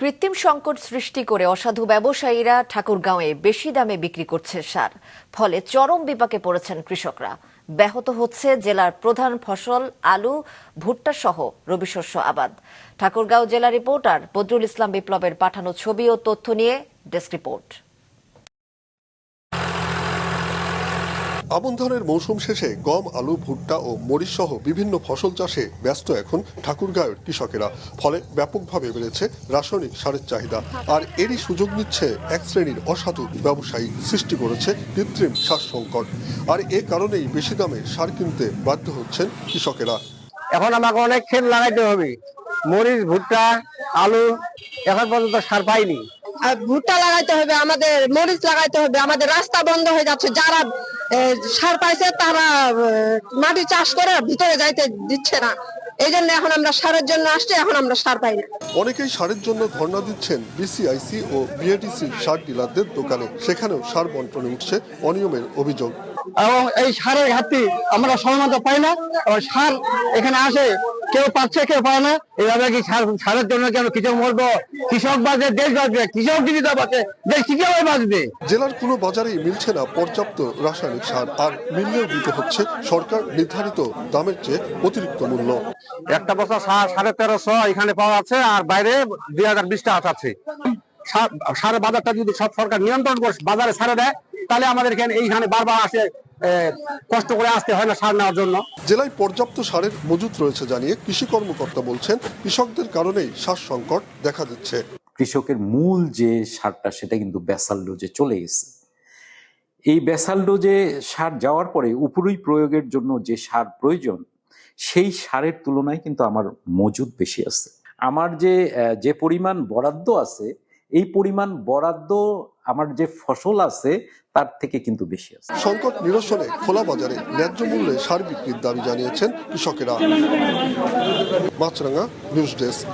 কৃত্রিম সংকট সৃষ্টি করে অসাধু ব্যবসায়ীরা ঠাকুরগাঁওয়ে বেশি দামে বিক্রি করছে সার, ফলে চরম বিপাকে পড়েছেন কৃষকরা। ব্যাহত হচ্ছে জেলার প্রধান ফসল আলু, ভুট্টা সহ রবি শস্য আবাদ। ঠাকুরগাঁও জেলা রিপোর্টার বদরুল ইসলাম বিপ্লবের পাঠানো ছবি ও তথ্য নিয়ে ডেস্ক রিপোর্ট। আমন ধানের মৌসুম শেষে গম, আলু, ভুট্টা ও মরিচ সহ বিভিন্ন ফসল চাষে ব্যস্ত এখন ঠাকুরগাঁওয়ের কৃষকেরা। ফলে ব্যাপকভাবে বেড়েছে রাসায়নিক সারের চাহিদা, আর এরই সুযোগ নিচ্ছে এক শ্রেণীর অসাধু ব্যবসায়ী। সৃষ্টি করেছে কৃত্রিম সার সংকট, আর এ কারণেই বেশি দামে সার কিনতে বাধ্য হচ্ছেন কৃষকেরা। এখন আমাকে অনেক ক্ষেত লাগাইতে হবে, মরিচ, ভুট্টা, আলু, এখন পর্যন্ত সার পাইনি। ভুট্টা লাগাইতে হবে, আমাদের মরিচ লাগাইতে হবে, আমাদের রাস্তা বন্ধ হয়ে যাচ্ছে। যারা সার পাইছে তারা মাটি চাষ করে ভিতরে যাইতে দিচ্ছে না। এই জন্য এখন আমরা সারের জন্য আসছি, এখন আমরা সার পাই না। অনেকেই সারের জন্য ধর্ণা দিচ্ছেন বিসিআইসি ও বিএডিসি সার ডিলারদের দোকানে। সেখানেও সার বন্টনে উঠছে অনিয়মের অভিযোগ। এবং এই সারের ঘাটতি আমরা সময়মতো পাই না। সার এখানে আসে, কেউ পাচ্ছে কেউ পায় না। এইভাবে কি সারের জন্য কেন কৃষক মরবো? কৃষক বাঁচবে, দেশ বাঁচবে। কৃষক যদি বাঁচে, দেশ কিভাবে বাঁচবে? জেলার কোনো বাজারেই মিলছে না পর্যাপ্ত রাসায়নিক সার, আর মিললেও দিতে হচ্ছে সরকার নির্ধারিত দামের চেয়ে অতিরিক্ত মূল্য। একটা বছর 1350 এখানে পাওয়া যাচ্ছে, আর বাইরে 2020 টাকা আছে। সারের বাজারটা যদি সব সরকার নিয়ন্ত্রণ করে বাজারে ছাড়ে দেয়, তাহলে আমাদের এইখানে বারবার আসে কষ্ট করে আসতে হয় না সার নেওয়ার জন্য। জেলায় পর্যাপ্ত সারের মজুত রয়েছে জানিয়ে কৃষি কর্মকর্তা বলছেন, কৃষকদের কারণেই সার সংকট দেখা দিচ্ছে। কৃষকের মূল যে সারটা সেটা কিন্তু বেসাল ডোজে চলে গেছে। এই বেসাল ডোজে সার যাওয়ার পরে উপরই প্রয়োগের জন্য যে সার প্রয়োজন, সেই সারের তুলনায় কিন্তু আমার মজুদ বেশি আছে। আমার যে পরিমাণ বরাদ্দ আছে, এই পরিমাণ বরাদ্দ আমার যে ফসল আছে তার থেকে কিন্তু বেশি আছে। সংকট নিরসনে খোলা বাজারে ন্যায্য মূল্যে সার বিক্রির দাবি জানিয়েছেন কৃষকেরা। মাছরাঙ্গা নিউজ ডেস্ক।